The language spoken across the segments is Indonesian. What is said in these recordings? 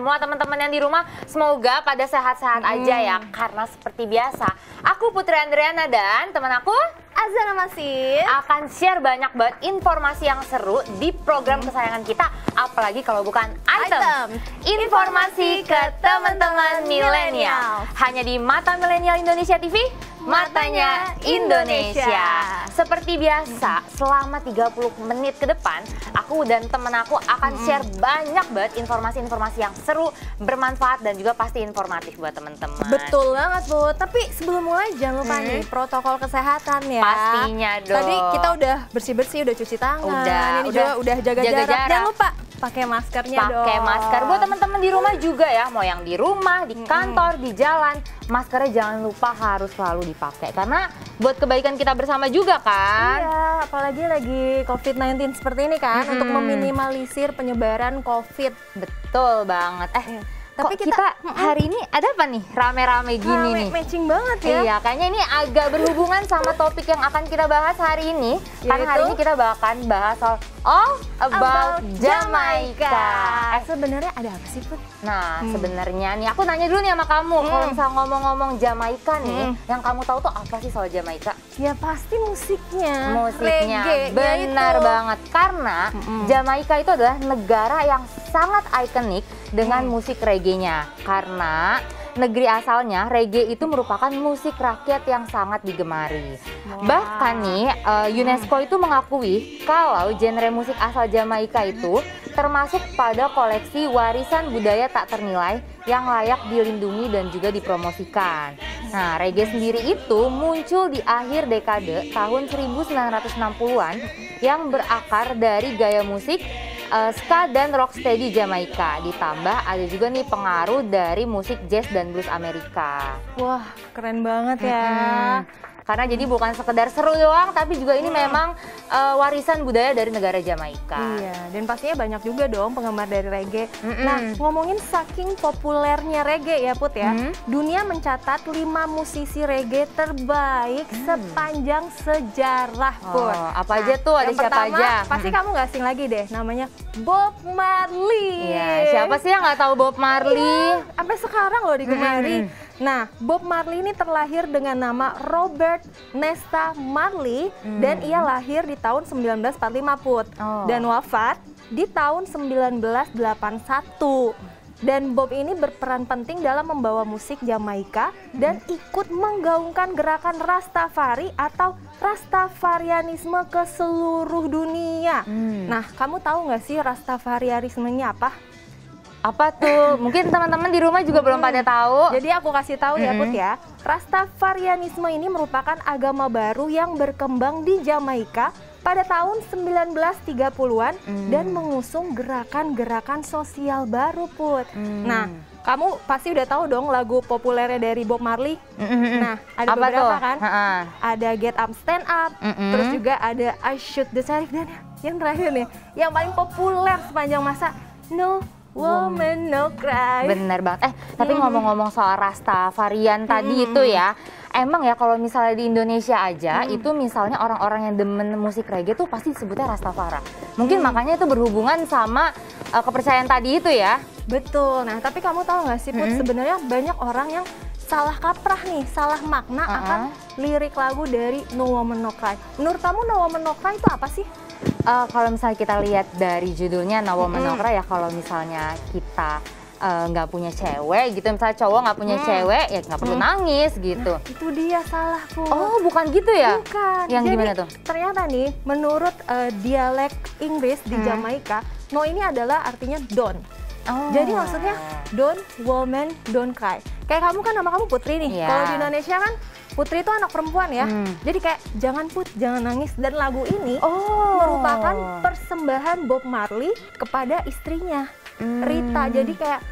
semua teman-teman yang di rumah. Semoga pada sehat-sehat aja ya. Karena seperti biasa, aku Putri Andriana dan teman aku Azana Masih akan share banyak banget informasi yang seru di program kesayangan kita. Apalagi kalau bukan item. Informasi ke teman-teman milenial. Hanya di Mata Milenial Indonesia TV, matanya Indonesia. Seperti biasa, selama 30 menit ke depan, aku dan temen aku akan share banyak banget informasi-informasi yang seru, bermanfaat, dan juga pasti informatif buat teman-teman. Betul banget, Bu. Tapi sebelum mulai jangan lupa nih protokol kesehatan ya. Pastinya dong. Tadi kita udah bersih-bersih, udah cuci tangan. Ini juga udah jaga jarak. Jangan lupa pakai maskernya dong. Pakai masker buat teman-teman di rumah juga ya. Mau yang di rumah, di kantor, di jalan, maskernya jangan lupa harus selalu dipakai karena buat kebaikan kita bersama juga kan. Iya, apalagi lagi COVID-19 seperti ini kan, untuk meminimalisir penyebaran COVID. Betul banget. Tapi kok kita hari ini ada apa nih rame-rame gini nih? Matching banget ya. Iya, kayaknya ini agak berhubungan sama topik yang akan kita bahas hari ini. Karena hari ini kita akan bahas soal All About Jamaica. Sebenarnya ada apa sih, Put? Nah, sebenarnya nih aku nanya dulu nih sama kamu. Kalau misal ngomong-ngomong Jamaica nih, yang kamu tahu tuh apa sih soal Jamaica? Ya pasti musiknya. Musiknya, reggae, benar banget. Karena Jamaica itu adalah negara yang sangat ikonik dengan musik reggae-nya. Karena negeri asalnya reggae itu merupakan musik rakyat yang sangat digemari. Bahkan nih UNESCO itu mengakui kalau genre musik asal Jamaica itu termasuk pada koleksi warisan budaya tak ternilai yang layak dilindungi dan juga dipromosikan. Nah, reggae sendiri itu muncul di akhir dekade tahun 1960-an yang berakar dari gaya musik ska dan rocksteady Jamaika, ditambah ada juga nih pengaruh dari musik jazz dan blues Amerika. Wah, keren banget ya. Karena jadi bukan sekedar seru doang, tapi juga ini memang warisan budaya dari negara Jamaika. Iya, dan pastinya banyak juga dong penggemar dari reggae. Nah, ngomongin saking populernya reggae ya, Put ya. Dunia mencatat 5 musisi reggae terbaik sepanjang sejarah, Put. Apa aja tuh? Ada siapa aja? Pasti kamu gak asing lagi deh, namanya Bob Marley. Iya, siapa sih yang nggak tahu Bob Marley? Iya, sampai sekarang loh digemari. Nah, Bob Marley ini terlahir dengan nama Robert Nesta Marley dan ia lahir di tahun 1945, Put. Dan wafat di tahun 1981. Dan Bob ini berperan penting dalam membawa musik Jamaika dan ikut menggaungkan gerakan Rastafari atau Rastafarianisme ke seluruh dunia. Nah, kamu tahu nggak sih Rastafarianisme ini apa? Apa tuh? Mungkin teman-teman di rumah juga belum pada tahu. Jadi aku kasih tahu ya, Put ya. Rastafarianisme ini merupakan agama baru yang berkembang di Jamaika pada tahun 1930-an dan mengusung gerakan-gerakan sosial baru, Put. Nah, kamu pasti udah tahu dong lagu populernya dari Bob Marley. Nah, ada beberapa kan? Ada Get Up Stand Up, terus juga ada I Shoot the Sheriff, dan yang terakhir nih, yang paling populer sepanjang masa, No Woman No Cry. Bener banget. Tapi ngomong-ngomong soal Rastafarian tadi itu ya, emang ya kalau misalnya di Indonesia aja itu misalnya orang-orang yang demen musik reggae tuh pasti disebutnya Rastafara. Mungkin makanya itu berhubungan sama kepercayaan tadi itu ya. Betul. Nah, tapi kamu tahu nggak sih, Put, sebenarnya banyak orang yang salah kaprah nih, salah makna akan lirik lagu dari No Woman No Cry. Menurut kamu No Woman No Cry itu apa sih? Kalau misalnya kita lihat dari judulnya No Woman No Cry ya, kalau misalnya kita nggak punya cewek gitu, misalnya cowok nggak punya cewek ya nggak perlu nangis gitu. Nah, itu dia salah, Put. Oh, bukan gitu ya? Bukan. Yang Jadi, gimana tuh? Ternyata nih, menurut dialek Inggris di Jamaika, no ini adalah artinya don't. Jadi maksudnya don't woman don't cry. Kayak kamu kan, nama kamu Putri nih. Kalau di Indonesia kan Putri itu anak perempuan ya. Jadi kayak jangan Put, jangan nangis. Dan lagu ini merupakan persembahan Bob Marley kepada istrinya, Rita. Jadi kayak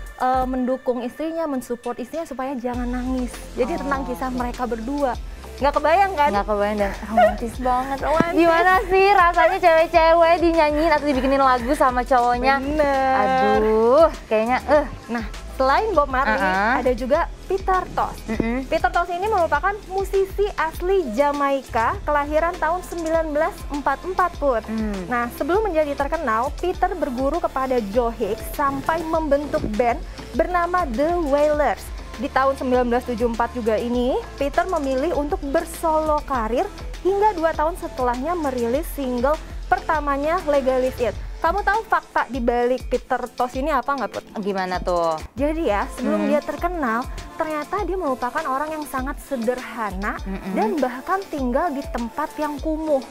mendukung istrinya, mensupport istrinya supaya jangan nangis. Jadi tentang kisah mereka berdua. Nggak kebayang kan? Nggak kebayang, dan romantis banget. Romantis. Gimana sih rasanya cewek-cewek dinyanyiin atau dibikinin lagu sama cowoknya? Bener. Aduh, kayaknya Nah, Selain Bob Marley, ada juga Peter Tosh. Peter Tosh ini merupakan musisi asli Jamaika, kelahiran tahun 1944 Put. Nah, sebelum menjadi terkenal, Peter berguru kepada Joe Hicks sampai membentuk band bernama The Wailers. Di tahun 1974 juga ini, Peter memilih untuk bersolo karir hingga 2 tahun setelahnya merilis single pertamanya Legalize It. Kamu tahu fakta di balik Peter Tosh ini apa nggak, Put? Gimana tuh? Jadi ya, sebelum dia terkenal, ternyata dia merupakan orang yang sangat sederhana dan bahkan tinggal di tempat yang kumuh.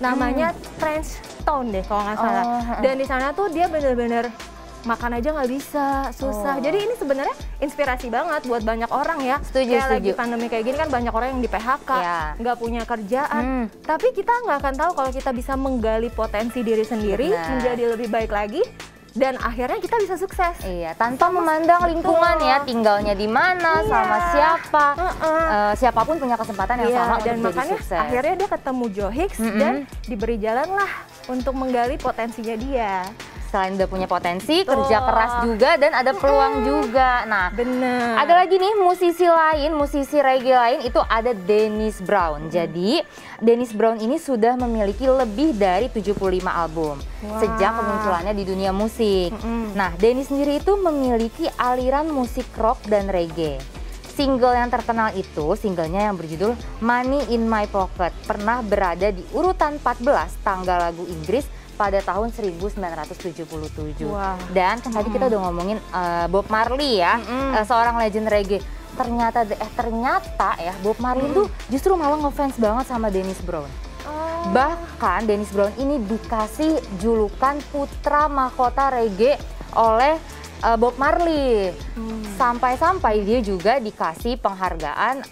Namanya Trench Town deh kalau nggak salah. Dan di sana tuh dia bener-bener makan aja nggak bisa, susah. Jadi ini sebenarnya inspirasi banget buat banyak orang ya. Kayak lagi pandemi kayak gini kan banyak orang yang di PHK, nggak punya kerjaan. Tapi kita nggak akan tahu kalau kita bisa menggali potensi diri sendiri menjadi lebih baik lagi. Dan akhirnya kita bisa sukses. Iya, tanpa memandang lingkungan ya, tinggalnya di mana, sama siapa. Siapapun punya kesempatan yang sama dan untuk makanya jadi sukses. Akhirnya dia ketemu Joe Hicks dan diberi jalan lah untuk menggali potensinya dia. Selain udah punya potensi, kerja keras juga dan ada peluang juga. Nah, bener. Ada lagi nih musisi lain, musisi reggae lain, itu ada Dennis Brown. Jadi, Dennis Brown ini sudah memiliki lebih dari 75 album sejak kemunculannya di dunia musik. Nah, Dennis sendiri itu memiliki aliran musik rock dan reggae. Single yang terkenal itu, singlenya yang berjudul Money in My Pocket, pernah berada di urutan 14 tangga lagu Inggris pada tahun 1977. Dan kan tadi kita udah ngomongin Bob Marley ya, seorang legend reggae. Ternyata ya Bob Marley tuh justru malah ngefans banget sama Dennis Brown. Bahkan Dennis Brown ini dikasih julukan putra mahkota reggae oleh Bob Marley. Sampai-sampai dia juga dikasih penghargaan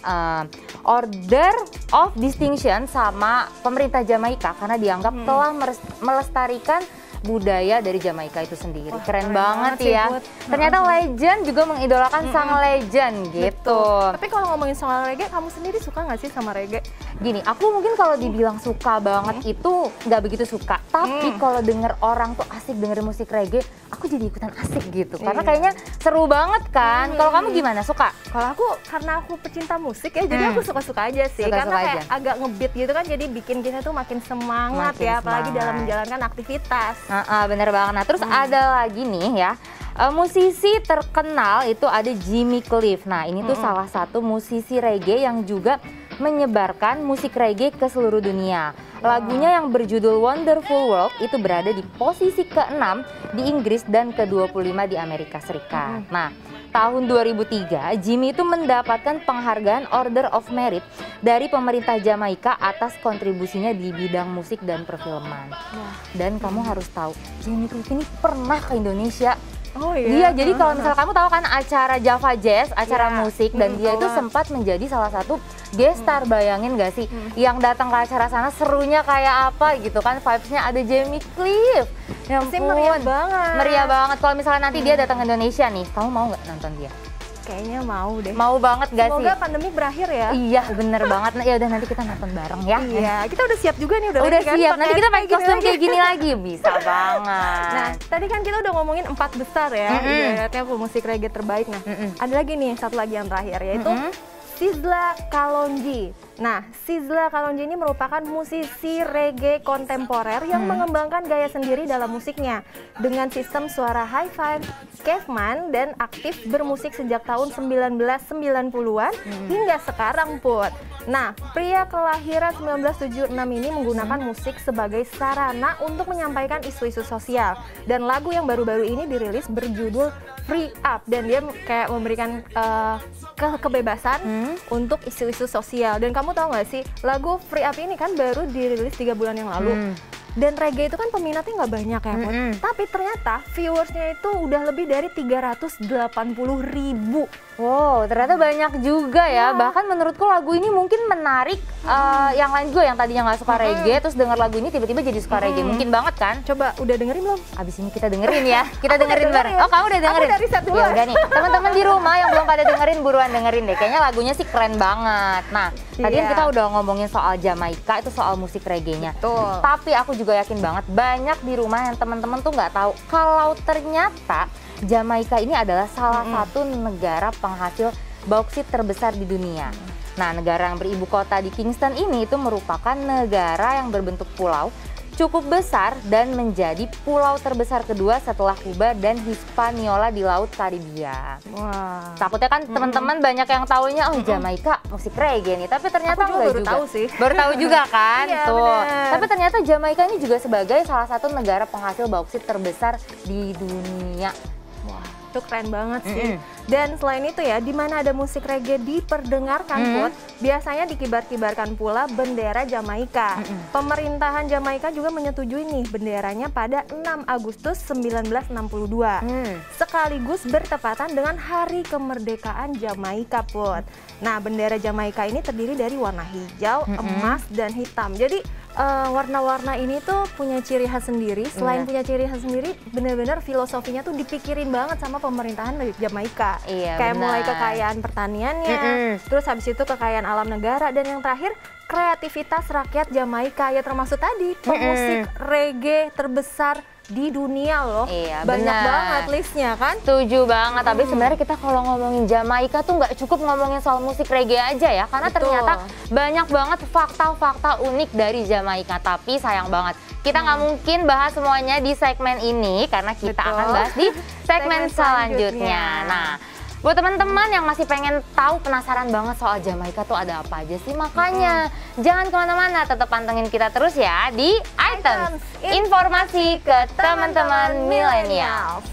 Order of Distinction sama pemerintah Jamaika karena dianggap telah melestarikan budaya dari Jamaika itu sendiri. Keren banget ya. Ternyata legend juga mengidolakan sang legend gitu. Tapi kalau ngomongin soal reggae, kamu sendiri suka nggak sih sama reggae? Gini, aku mungkin kalau dibilang suka banget itu nggak begitu suka. Tapi kalau denger orang tuh asik dengerin musik reggae, aku jadi ikutan asik gitu. Karena kayaknya seru banget kan. Kalau kamu gimana? Suka? Kalau aku, karena aku pecinta musik ya, jadi aku suka-suka aja sih. Karena kayak agak ngebeat gitu kan, jadi bikin kita tuh makin semangat ya, apalagi dalam menjalankan aktivitas. Bener banget. Nah, terus ada lagi nih ya, musisi terkenal itu ada Jimmy Cliff. Nah, ini tuh salah satu musisi reggae yang juga menyebarkan musik reggae ke seluruh dunia. Lagunya yang berjudul Wonderful World itu berada di posisi ke-6 di Inggris dan ke-25 di Amerika Serikat. Nah, tahun 2003 Jimmy itu mendapatkan penghargaan Order of Merit dari pemerintah Jamaika atas kontribusinya di bidang musik dan perfilman. Dan kamu harus tahu, Jimmy Cliff ini pernah ke Indonesia. Dia jadi kalau misalnya kamu tahu kan acara Java Jazz, acara musik, dan dia itu sempat menjadi salah satu guest star. Bayangin gak sih yang datang ke acara sana serunya kayak apa gitu kan, vibes-nya ada Jimmy Cliff. Ya ampun, meriah banget. Meriah banget. Kalau misalnya nanti dia datang ke Indonesia nih, kamu mau nggak nonton dia? Kayaknya mau deh. Mau banget gak sih? Semoga pandemi berakhir ya. Iya, bener banget. Nah, ya udah nanti kita nonton bareng ya. Iya, kita udah siap juga nih, udah siap. Nanti kita pakai kostum kayak gini lagi, bisa banget. Nah, tadi kan kita udah ngomongin 4 besar ya, ibaratnya musik reggae terbaik. Nah, ada lagi nih, satu lagi yang terakhir, yaitu Sizzla Kalonji. Nah, Sizzla Kalonji ini merupakan musisi reggae kontemporer yang mengembangkan gaya sendiri dalam musiknya dengan sistem suara hi-fi, caveman, dan aktif bermusik sejak tahun 1990-an hingga sekarang, Put. Nah, pria kelahiran 1976 ini menggunakan musik sebagai sarana untuk menyampaikan isu-isu sosial. Dan lagu yang baru-baru ini dirilis berjudul Free Up, dan dia kayak memberikan kebebasan untuk isu-isu sosial. Dan kamu tahu nggak sih, lagu Free Up ini kan baru dirilis 3 bulan yang lalu. Dan reggae itu kan peminatnya nggak banyak ya, Put. Tapi ternyata viewersnya itu udah lebih dari 380.000. Wow, ternyata banyak juga ya. Bahkan menurutku lagu ini mungkin menarik yang lain juga yang tadinya nggak suka reggae, terus denger lagu ini tiba-tiba jadi suka reggae. Mungkin banget kan? Coba udah dengerin belum? Abis ini kita dengerin ya. Kita dengerin bareng. Oh, kamu udah dengerin? Aku dari set dulu. Ya udah nih, teman-teman di rumah yang belum pada dengerin, buruan dengerin deh. Kayaknya lagunya sih keren banget. Nah, tadi kan kita udah ngomongin soal Jamaika, itu soal musik reggae-nya. Tapi aku juga yakin banget banyak di rumah yang teman-teman tuh nggak tahu kalau ternyata Jamaika ini adalah salah satu negara penghasil bauksit terbesar di dunia. Nah, negara yang beribu kota di Kingston ini itu merupakan negara yang berbentuk pulau, cukup besar dan menjadi pulau terbesar kedua setelah Kuba dan Hispaniola di Laut Karibia. Wah. Takutnya kan teman-teman banyak yang taunya Jamaika musik reggae nih, tapi ternyata enggak baru juga. tahu sih. Baru tahu juga kan? Iya, Tuh. bener. Tapi ternyata Jamaika ini juga sebagai salah satu negara penghasil bauksit terbesar di dunia. Wah, itu keren banget sih. Dan selain itu ya, di mana ada musik reggae diperdengarkan, Put, biasanya dikibar-kibarkan pula bendera Jamaika. Pemerintahan Jamaika juga menyetujui nih benderanya pada 6 Agustus 1962. Sekaligus bertepatan dengan hari kemerdekaan Jamaika, Put. Nah, bendera Jamaika ini terdiri dari warna hijau, emas, dan hitam. Jadi warna-warna ini tuh punya ciri khas sendiri. Selain punya ciri khas sendiri, benar-benar filosofinya tuh dipikirin banget sama pemerintahan Jamaika. Iya, kayak benar. mulai kekayaan pertaniannya, terus habis itu kekayaan alam negara, dan yang terakhir kreativitas rakyat Jamaika, ya termasuk tadi pemusik reggae terbesar di dunia loh. Iya, banyak benar. banget listnya kan. Setuju banget, tapi sebenarnya kita kalau ngomongin Jamaika tuh nggak cukup ngomongin soal musik reggae aja ya, karena Betul. ternyata banyak banget fakta-fakta unik dari Jamaika. Tapi sayang banget, kita nggak mungkin bahas semuanya di segmen ini, karena kita Betul. akan bahas di segmen selanjutnya. Nah, buat teman-teman yang masih pengen tahu, penasaran banget soal Jamaika tuh ada apa aja sih, makanya jangan kemana-mana, tetap pantengin kita terus ya di Items, informasi ke teman-teman milenial.